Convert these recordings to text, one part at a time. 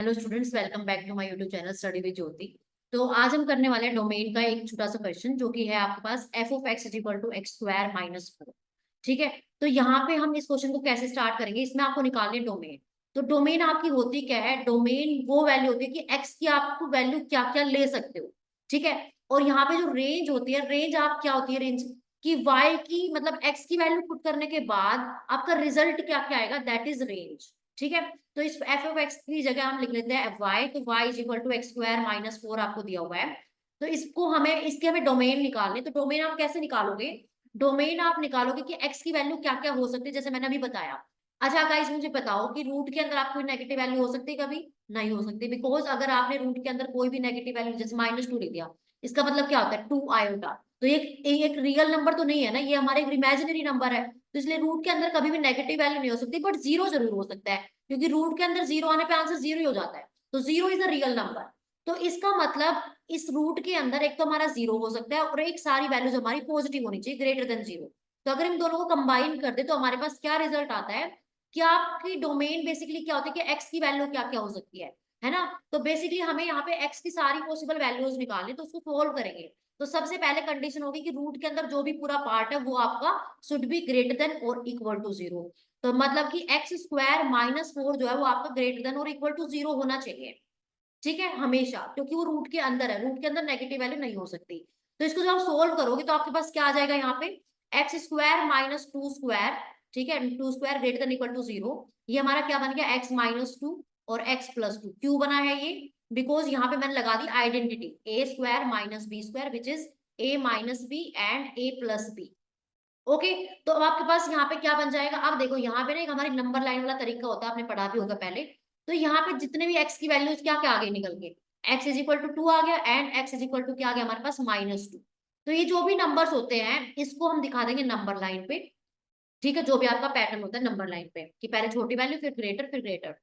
Hello students, welcome back to my YouTube channel study with Jyoti. तो आज हम करने वाले हैं डोमेन का एक छोटा सा क्वेश्चन जो कि है आपके पास F of X is equal to X square minus 4। ठीक है। तो यहाँ पे हम इस क्वेश्चन को कैसे स्टार्ट करेंगे, इसमें आपको निकालनी है डोमेन। तो डोमेन आपकी होती क्या है? डोमेन वो वैल्यू होती है कि एक्स की आप वैल्यू क्या क्या ले सकते हो। ठीक है। और यहाँ पे जो रेंज होती है, रेंज आप क्या होती है, रेंज कि वाई की मतलब एक्स की वैल्यू पुट करने के बाद आपका रिजल्ट क्या क्या आएगा, दैट इज रेंज। ठीक है। तो इस एफ ऑफ एक्स की जगह हम लिख लेते हैं वाई। तो Y is equal to X square minus 4 आपको दिया हुआ है। तो इसको हमें इसके हमें डोमेन निकालने। तो डोमेन आप कैसे निकालोगे? डोमेन आप निकालोगे कि एक्स की वैल्यू क्या क्या हो सकती है, जैसे मैंने अभी बताया। अच्छा गाइस, मुझे बताओ कि रूट के अंदर आपको नेगेटिव वैल्यू हो सकती है? कभी नहीं हो सकती, बिकॉज अगर आपने रूट के अंदर कोई भी नेगेटिव वैल्यू जैसे -2 ले दिया, इसका मतलब क्या होता है? 2 आयोटा। तो ये एक रियल नंबर तो नहीं है ना, ये हमारे एक इमेजिनरी नंबर है। तो इसलिए रूट के अंदर कभी भी नेगेटिव वैल्यू नहीं हो सकती, बट जीरो जरूर हो सकता है, क्योंकि रूट के अंदर जीरो आने पे आंसर जीरो ही हो जाता है। तो zero is a real number. तो इसका मतलब इस रूट के अंदर एक तो हमारा जीरो हो सकता है और एक सारी वैल्यूज हमारी पॉजिटिव होनी चाहिए, ग्रेटर देन जीरो। तो अगर इन दोनों को कंबाइन कर दे तो हमारे पास क्या रिजल्ट आता है कि आपकी डोमेन बेसिकली क्या होती है कि एक्स की वैल्यू क्या क्या हो सकती है ना। तो बेसिकली हमें यहाँ पे एक्स की सारी पॉसिबल वैल्यूज निकालनी, तो उसको सोल्व करेंगे। तो सबसे पहले कंडीशन होगी कि रूट के अंदर जो भी पूरा पार्ट है वो आपका शुड बी ग्रेटर देन और इक्वल टू जीरो। तो मतलब कि एक्स स्क्वायर माइनस 4 जो है वो आपका ग्रेटर देन और इक्वल टू जीरो होना चाहिए। ठीक है, हमेशा, क्योंकि वो रूट के अंदर है, रूट के अंदर नेगेटिव वैल्यू नहीं हो सकती। तो इसको जब आप सोल्व करोगे तो आपके पास क्या आ जाएगा यहाँ पे? X square minus 2 square. ठीक है, 2 square greater than equal to zero. ये हमारा क्या बन गया? एक्स माइनस 2 और एक्स प्लस 2। क्यों बना है ये? बिकॉज यहाँ पे मैंने लगा दी identity A square minus B square which is A minus B and A plus B. Okay. तो अब आपके पास यहाँ पे क्या बन जाएगा? अब देखो यहाँ पे ना एक हमारी नंबर लाइन वाला तरीका होता है, आपने पढ़ा भी होगा पहले। तो यहाँ पे जितने भी एक्स की वैल्यूज क्या क्या आ गई निकल के, एक्स इज इक्वल टू 2 आ गया and X is equal to क्या आ गया हमारे पास? -2। तो ये जो भी नंबर्स होते हैं इसको हम दिखा देंगे नंबर लाइन पे। ठीक है, जो भी आपका पैटर्न होता है नंबर लाइन पे कि पहले छोटी वैल्यू फिर ग्रेटर फिर ग्रेटर।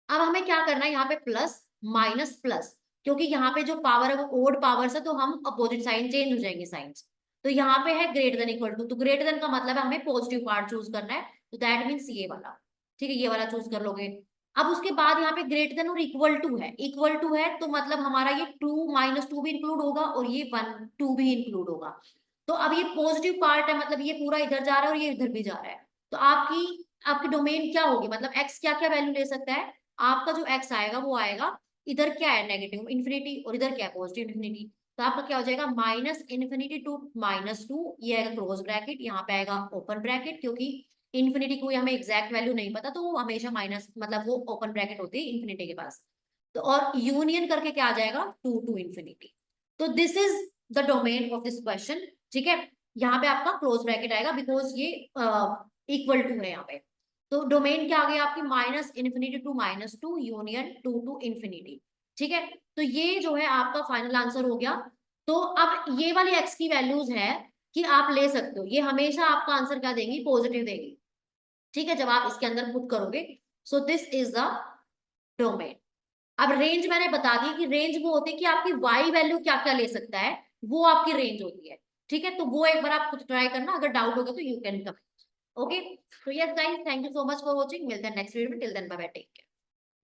अब हमें क्या करना है यहाँ पे? प्लस माइनस प्लस, क्योंकि यहाँ पे जो पावर है वो ओड पावर है, तो हम अपोजिट साइन चेंज हो जाएंगे साइंस। तो यहाँ पे है ग्रेटर देन इक्वल टू, तो ग्रेटर देन का मतलब है हमें पॉजिटिव पार्ट चूज करना है। तो दैट मीन्स ये वाला। ठीक है, ये वाला चूज कर लोगे। अब उसके बाद यहाँ पे ग्रेटर देन और इक्वल टू है, इक्वल टू है तो मतलब हमारा ये 2 माइनस 2 भी इंक्लूड होगा और ये 1 2 भी इंक्लूड होगा। तो अब ये पॉजिटिव पार्ट है, मतलब ये पूरा इधर जा रहा है और ये इधर भी जा रहा है। तो आपकी आपकी डोमेन क्या होगी, मतलब एक्स क्या क्या वैल्यू ले सकता है? आपका जो एक्स आएगा वो आएगा, इधर क्या है नेगेटिव इन्फिनिटी और इधर क्या है पॉजिटिव इन्फिनिटी। तो आपका क्या हो जाएगा? -इन्फिनिटी टू -2, ये आएगा क्लोज ब्रैकेट, यहाँ पे आएगा ओपन ब्रैकेट, क्योंकि इन्फिनिटी को हमें एग्जैक्ट वैल्यू नहीं पता तो वो हमेशा माइनस मतलब वो ओपन ब्रैकेट होती है इन्फिनिटी के पास। तो और यूनियन करके क्या आ जाएगा? 2 टू इन्फिनिटी। तो this is the domain of this question. ठीक है, यहाँ पे आपका क्लोज ब्रैकेट आएगा बिकॉज ये इक्वल टू है यहाँ पे। तो डोमेन क्या आ गई आपकी? -Infinity to -2 union 2 to infinity. ठीक है, तो ये जो है आपका फाइनल आंसर हो गया। तो अब ये वाली एक्स की वैल्यूज है कि आप ले सकते हो, ये हमेशा आपका आंसर क्या देंगी? पॉजिटिव देंगी। ठीक है, जब आप इसके अंदर पुट करोगे। So this is the domain. अब रेंज मैंने बता दी कि रेंज वो होती है कि आपकी वाई वैल्यू क्या क्या ले सकता है, वो आपकी रेंज होती है। ठीक है, तो वो एक बार आप खुद ट्राई करना, अगर डाउट होगा तो यू कैन कम। ओके। तो yes guys, thank you so much for watching, मिलते हैं नेक्स्ट वीडियो में। Till then bye bye, take care.